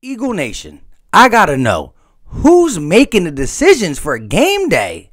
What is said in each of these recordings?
Eagle Nation, I gotta know, who's making the decisions for game day?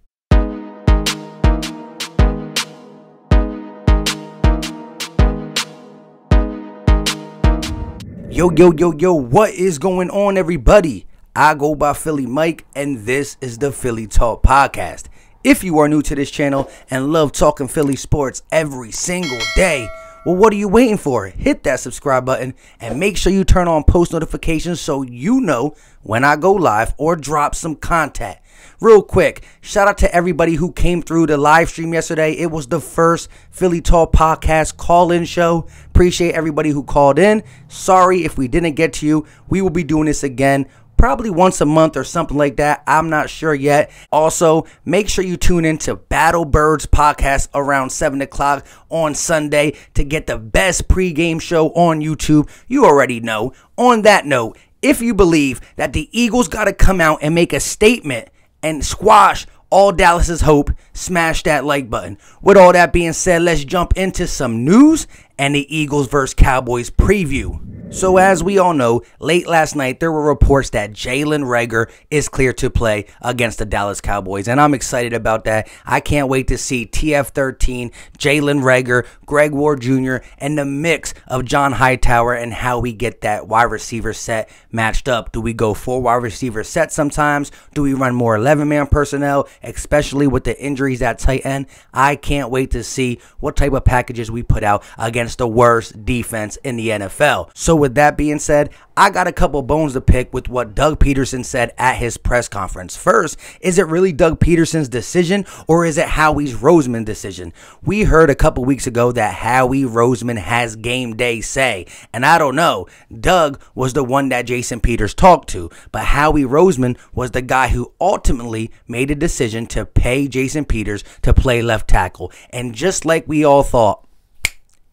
Yo, what is going on, everybody? I go by Philly Mike, and this is the Philly Talk Podcast. If you are new to this channel and love talking Philly sports every single day, well, what are you waiting for? Hit that subscribe button and make sure you turn on post notifications so you know when I go live or drop some content. Real quick, shout out to everybody who came through the live stream yesterday. It was the first Philly Talk Podcast call-in show. Appreciate everybody who called in. Sorry if we didn't get to you. We will be doing this again probably once a month or something like that. I'm not sure yet. Also, make sure you tune into Battle Birds podcast around 7 o'clock on Sunday to get the best pregame show on YouTube. You already know. On that note, if you believe that the Eagles got to come out and make a statement and squash all Dallas's hope, smash that like button. With all that being said, let's jump into some news and the Eagles vs. Cowboys preview. So as we all know, late last night there were reports that Jalen Reagor is cleared to play against the Dallas Cowboys, and I'm excited about that. I can't wait to see TF13, Jalen Reagor, Greg Ward Jr., and the mix of John Hightower and how we get that wide receiver set matched up. Do we go 4 wide receiver set sometimes? Do we run more 11-man personnel, especially with the injuries at tight end? I can't wait to see what type of packages we put out against the worst defense in the NFL. So with that being said, I got a couple bones to pick with what Doug Peterson said at his press conference. First, is it really Doug Peterson's decision or is it Howie Roseman's decision? We heard a couple weeks ago that Howie Roseman has game day say, and I don't know. Doug was the one that Jason Peters talked to, but Howie Roseman was the guy who ultimately made a decision to pay Jason Peters to play left tackle. And just like we all thought,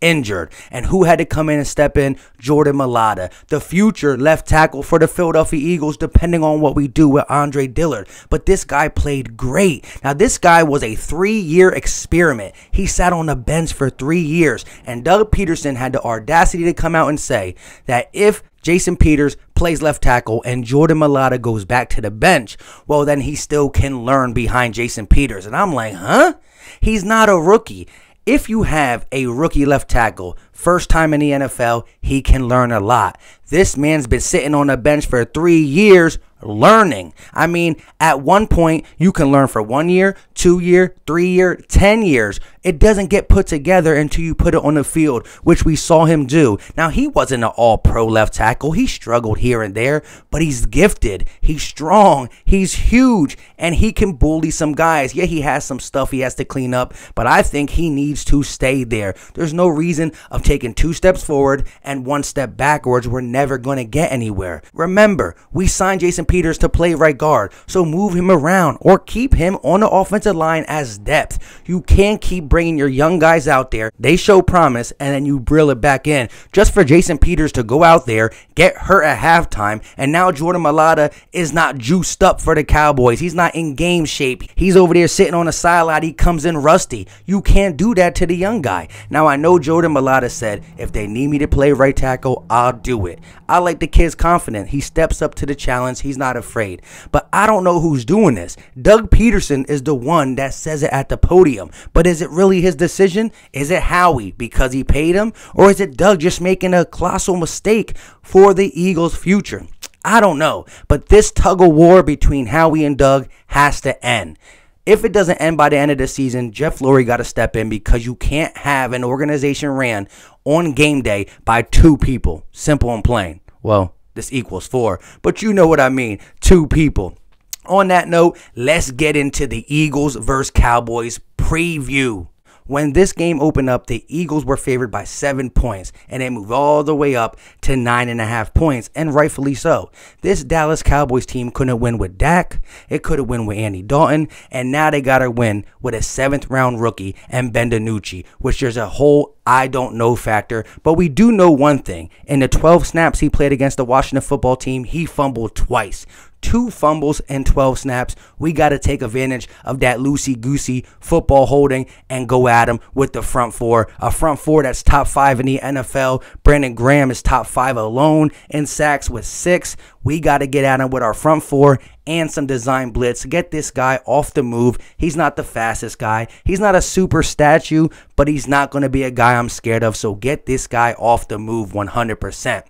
injured. And who had to come in and step in? Jordan Mailata, the future left tackle for the Philadelphia Eagles, depending on what we do with Andre Dillard. But this guy played great. Now, this guy was a 3-year experiment. He sat on the bench for 3 years. And Doug Peterson had the audacity to come out and say that if Jason Peters plays left tackle and Jordan Mailata goes back to the bench, well, then he still can learn behind Jason Peters. And I'm like, huh? He's not a rookie. If you have a rookie left tackle, first time in the NFL, he can learn a lot. This man's been sitting on the bench for 3 years learning. I mean, at one point, you can learn for 1 year, 2 year, 3 year, 10 years. It doesn't get put together until you put it on the field, which we saw him do. Now, he wasn't an all-pro left tackle. He struggled here and there, but he's gifted. He's strong. He's huge, and he can bully some guys. Yeah, he has some stuff he has to clean up, but I think he needs to stay there. There's no reason of taking 2 steps forward and 1 step backwards. We're never going to get anywhere. Remember, we signed Jason Peters to play right guard, so move him around or keep him on the offensive line as depth. You can't keep bringing your young guys out there. They show promise, and then you reel it back in just for Jason Peters to go out there, get hurt at halftime, and now Jordan Mailata is not juiced up for the Cowboys. He's not in game shape. He's over there sitting on the sideline. He comes in rusty. You can't do that to the young guy. Now, I know Jordan Mailata said, if they need me to play right tackle, I'll do it. I like the kid's confident. He steps up to the challenge. He's not afraid. But I don't know who's doing this. Doug Peterson is the one that says it at the podium. But is it really his decision? Is it Howie because he paid him? Or is it Doug just making a colossal mistake for the Eagles' future? I don't know. But this tug of war between Howie and Doug has to end. If it doesn't end by the end of the season, Jeff Lurie got to step in because you can't have an organization ran on game day by 2 people. Simple and plain. Well, this equals 4, but you know what I mean. 2 people. On that note, let's get into the Eagles vs. Cowboys preview. When this game opened up, the Eagles were favored by 7 points, and they moved all the way up to 9.5 points, and rightfully so. This Dallas Cowboys team couldn't win with Dak, it couldn't win with Andy Dalton, and now they got to win with a 7th-round rookie and Ben DiNucci, which there's a whole I don't know factor. But we do know one thing. In the 12 snaps he played against the Washington football team, he fumbled twice. 2 fumbles and 12 snaps. We got to take advantage of that loosey-goosey football holding and go at him with the front 4. A front 4 that's top 5 in the NFL. Brandon Graham is top 5 alone in sacks with 6. We got to get at him with our front 4 and some design blitz. Get this guy off the move. He's not the fastest guy. He's not a super statue, but he's not going to be a guy I'm scared of. So get this guy off the move 100%.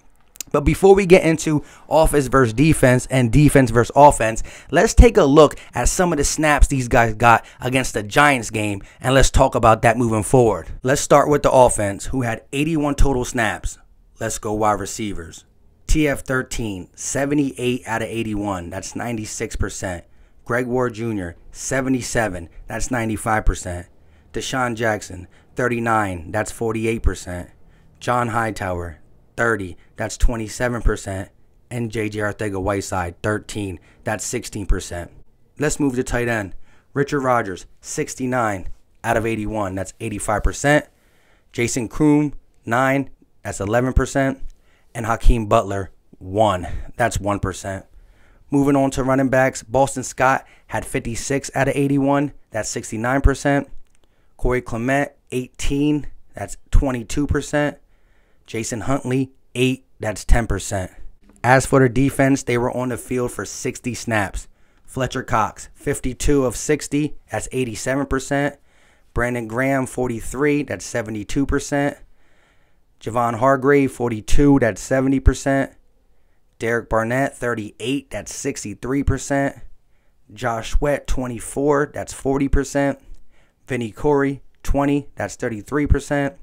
But before we get into offense versus defense and defense versus offense, let's take a look at some of the snaps these guys got against the Giants game, and let's talk about that moving forward. Let's start with the offense, who had 81 total snaps. Let's go wide receivers. TF13, 78 out of 81. That's 96%. Greg Ward Jr., 77. That's 95%. Deshaun Jackson, 39. That's 48%. John Hightower, 30. That's 27%. And J.J. Arcega-Whiteside, 13. That's 16%. Let's move to tight end. Richard Rodgers, 69 out of 81. That's 85%. Jason Kroom, 9. That's 11%. And Hakeem Butler, 1. That's 1%. Moving on to running backs, Boston Scott had 56 out of 81. That's 69%. Corey Clement, 18. That's 22%. Jason Huntley, 8. That's 10%. As for the defense, they were on the field for 60 snaps. Fletcher Cox, 52 of 60. That's 87%. Brandon Graham, 43. That's 72%. Javon Hargrave, 42, that's 70%. Derek Barnett, 38, that's 63%. Josh Sweat, 24, that's 40%. Vinny Corey, 20, that's 33%.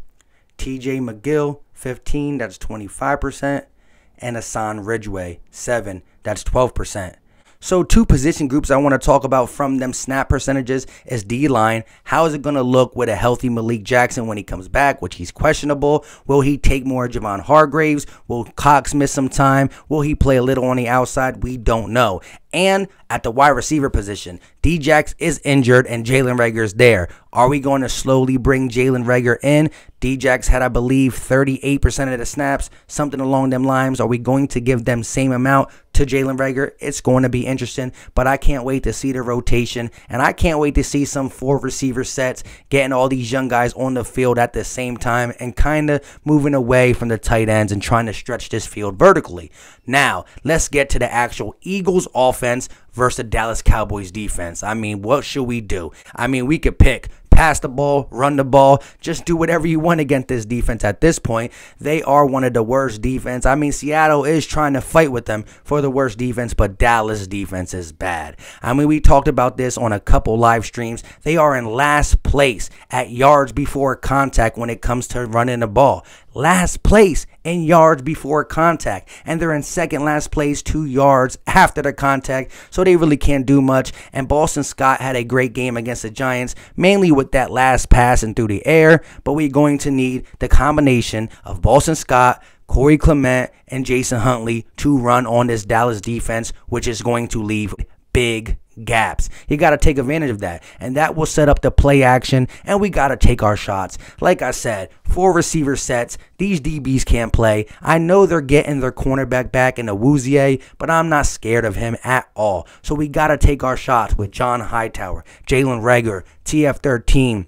TJ McGill, 15, that's 25%. And Hassan Ridgeway, 7, that's 12%. So 2 position groups I want to talk about from them snap percentages is D-line. How is it going to look with a healthy Malik Jackson when he comes back, which he's questionable? Will he take more Javon Hargraves? Will Cox miss some time? Will he play a little on the outside? We don't know. And at the wide receiver position, D-Jax is injured and Jalen Reagor is there. Are we going to slowly bring Jalen Reagor in? D-Jax had, I believe, 38% of the snaps, something along them lines. Are we going to give them same amount to Jalen Reagor? It's going to be interesting, but I can't wait to see the rotation, and I can't wait to see some 4 receiver sets, getting all these young guys on the field at the same time and kind of moving away from the tight ends and trying to stretch this field vertically. Now, let's get to the actual Eagles offense versus the Dallas Cowboys defense. I mean, what should we do? I mean, we could pick pass the ball, run the ball, just do whatever you want against this defense at this point. They are one of the worst defense. I mean, Seattle is trying to fight with them for the worst defense, but Dallas defense is bad. I mean, we talked about this on a couple live streams. They are in last place at yards before contact when it comes to running the ball. Last place in yards before contact, and they're in second last place 2 yards after the contact, so they really can't do much. And Boston Scott had a great game against the Giants, mainly with that last pass and through the air, but we're going to need the combination of Boston Scott, Corey Clement, and Jason Huntley to run on this Dallas defense, which is going to leave big gaps. You got to take advantage of that, and that will set up the play action, and we got to take our shots. Like I said, 4 receiver sets. These DBs can't play. I know they're getting their cornerback back in Awuzie, but I'm not scared of him at all. So we got to take our shots with John Hightower, Jalen Reagor, TF13,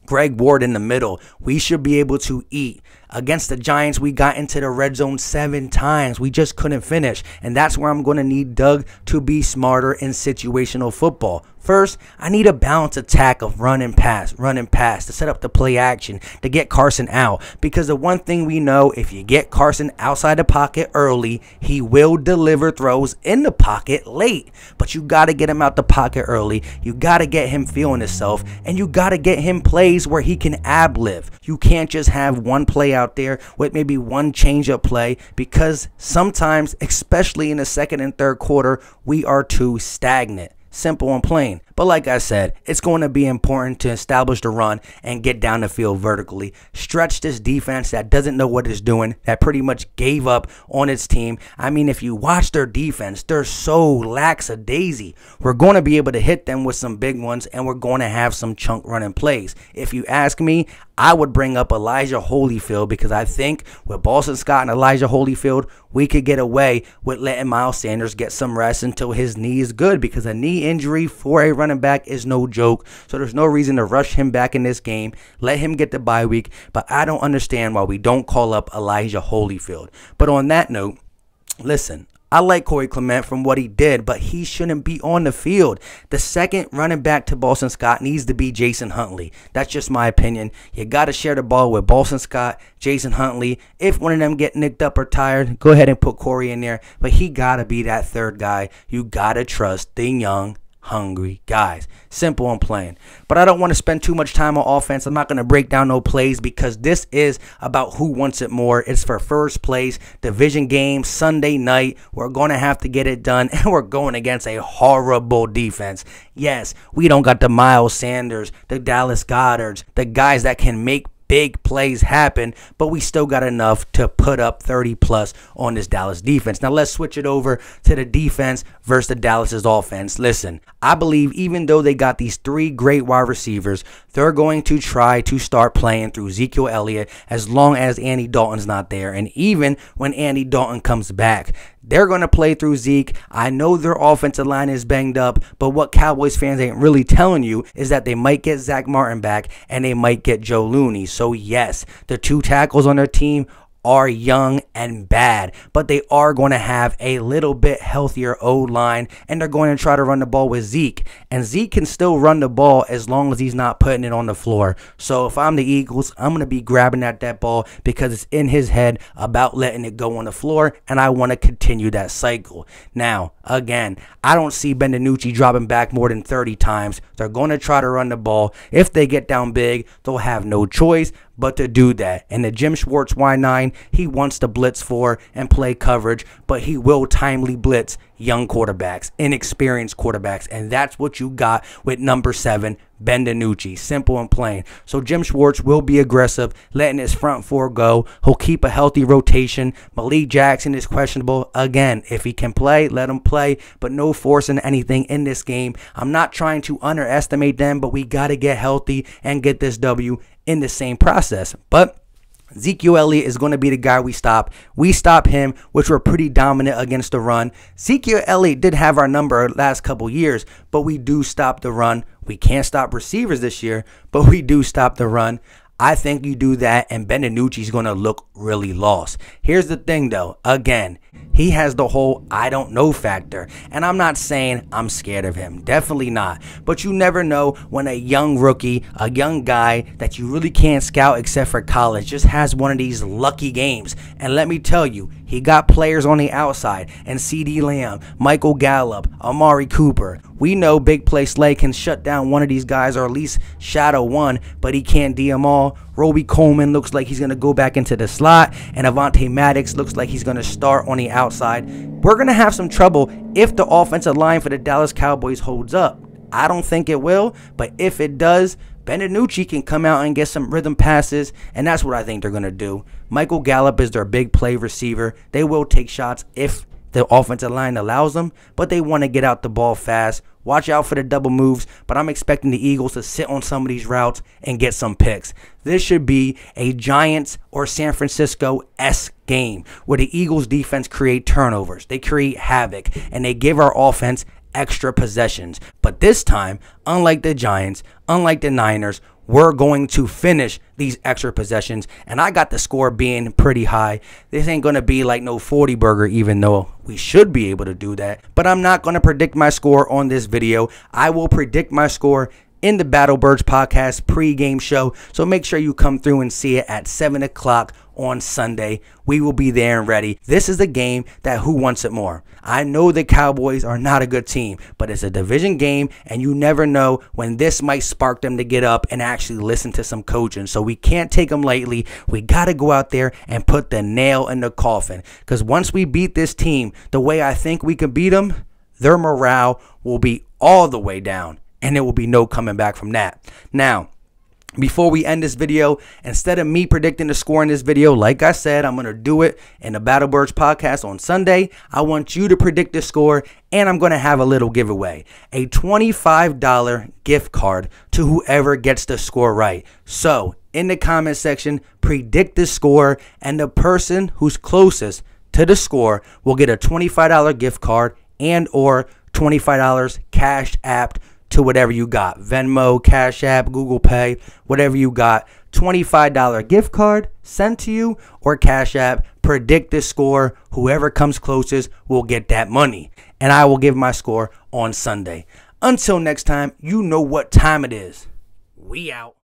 Greg Ward in the middle. We should be able to eat. Against the Giants, we got into the red zone 7 times. We just couldn't finish. And that's where I'm going to need Doug to be smarter in situational football. First, I need a balanced attack of run and pass to set up the play action, to get Carson out. Because the one thing we know, if you get Carson outside the pocket early, he will deliver throws in the pocket late. But you got to get him out the pocket early. You got to get him feeling himself. And you got to get him plays where he can ad-lib. You can't just have one play out there with maybe one change-up play, because sometimes, especially in the second and third quarter, we are too stagnant. Simple and plain. But like I said, it's going to be important to establish the run and get down the field vertically. Stretch this defense that doesn't know what it's doing, that pretty much gave up on its team. I mean, if you watch their defense, they're so lackadaisy. We're going to be able to hit them with some big ones, and we're going to have some chunk running plays. If you ask me, I would bring up Elijah Holyfield, because I think with Boston Scott and Elijah Holyfield, we could get away with letting Miles Sanders get some rest until his knee is good, because a knee injury for a running back is no joke. So there's no reason to rush him back in this game. Let him get the bye week. But I don't understand why we don't call up Elijah Holyfield. But on that note, listen, I like Corey Clement from what he did, but he shouldn't be on the field. The second running back to Boston Scott needs to be Jason Huntley. That's just my opinion. You got to share the ball with Boston Scott, Jason Huntley. If one of them get nicked up or tired, go ahead and put Corey in there. But he got to be that third guy. You got to trust the young, hungry guys. Simple and plain. But I don't want to spend too much time on offense. I'm not going to break down no plays, because this is about who wants it more. It's for first place, division game, Sunday night. We're going to have to get it done, and we're going against a horrible defense. Yes, we don't got the Miles Sanders, the Dallas Goederts, the guys that can make big plays happen, but we still got enough to put up 30 plus on this Dallas defense. Now let's switch it over to the defense versus the Dallas's offense. Listen, I believe even though they got these three great wide receivers, they're going to try to start playing through Ezekiel Elliott as long as Andy Dalton's not there. And even when Andy Dalton comes back, they're going to play through Zeke. I know their offensive line is banged up, but what Cowboys fans ain't really telling you is that they might get Zach Martin back and they might get Joe Looney. So yes, the two tackles on their team are young and bad, but they are going to have a little bit healthier O-line, and they're going to try to run the ball with Zeke. And Zeke can still run the ball as long as he's not putting it on the floor. So if I'm the Eagles, I'm going to be grabbing at that ball because it's in his head about letting it go on the floor, and I want to continue that cycle. Now, again, I don't see Ben DiNucci dropping back more than 30 times. They're going to try to run the ball. If they get down big, they'll have no choice but to do that. And the Jim Schwartz Y9, he wants to blitz for and play coverage, but he will timely blitz young quarterbacks, inexperienced quarterbacks, and that's what you got with number 7, Ben DiNucci. Simple and plain. So Jim Schwartz will be aggressive, letting his front four go. He'll keep a healthy rotation. Malik Jackson is questionable. Again, if he can play, let him play, but no forcing anything in this game. I'm not trying to underestimate them, but we got to get healthy and get this W in the same process. But Ezekiel Elliott is going to be the guy we stop. We stop him, which we're pretty dominant against the run. Ezekiel Elliott did have our number last couple years, but we do stop the run. We can't stop receivers this year, but we do stop the run. I think you do that, and Ben DiNucci's going to look really lost. Here's the thing, though. Again, he has the whole I don't know factor, and I'm not saying I'm scared of him. Definitely not. But you never know when a young rookie, a young guy that you really can't scout except for college, just has one of these lucky games. And let me tell you, he got players on the outside, and CeeDee Lamb, Michael Gallup, Amari Cooper. We know Big Play Slay can shut down one of these guys, or at least shadow one, but he can't D them all. Roby Coleman looks like he's going to go back into the slot, and Avonte Maddox looks like he's going to start on the outside. We're going to have some trouble if the offensive line for the Dallas Cowboys holds up. I don't think it will, but if it does, Ben DiNucci can come out and get some rhythm passes, and that's what I think they're going to do. Michael Gallup is their big play receiver. They will take shots if the offensive line allows them, but they want to get out the ball fast. Watch out for the double moves, but I'm expecting the Eagles to sit on some of these routes and get some picks. This should be a Giants or San Francisco-esque game where the Eagles defense create turnovers, they create havoc, and they give our offense extra possessions. But this time, unlike the Giants, unlike the Niners, we're going to finish these extra possessions, and I got the score being pretty high. This ain't going to be like no 40 burger, even though we should be able to do that. But I'm not going to predict my score on this video. I will predict my score in the Battle Birds podcast pregame show, so make sure you come through and see it at 7 o'clock on Sunday. We will be there and ready. This is a game that who wants it more? I know the Cowboys are not a good team, but it's a division game, and you never know when this might spark them to get up and actually listen to some coaching. So we can't take them lightly. We got to go out there and put the nail in the coffin, because once we beat this team the way I think we can beat them, their morale will be all the way down. and there will be no coming back from that. Now, before we end this video, instead of me predicting the score in this video, like I said, I'm going to do it in the Battlebirds podcast on Sunday. I want you to predict the score, and I'm going to have a little giveaway. A $25 gift card to whoever gets the score right. So, in the comment section, predict the score, and the person who's closest to the score will get a $25 gift card and or $25 cash app to whatever you got. Venmo, Cash App, Google Pay, whatever you got. $25 gift card sent to you or Cash App. Predict the score. Whoever comes closest will get that money. And I will give my score on Sunday. Until next time, you know what time it is. We out.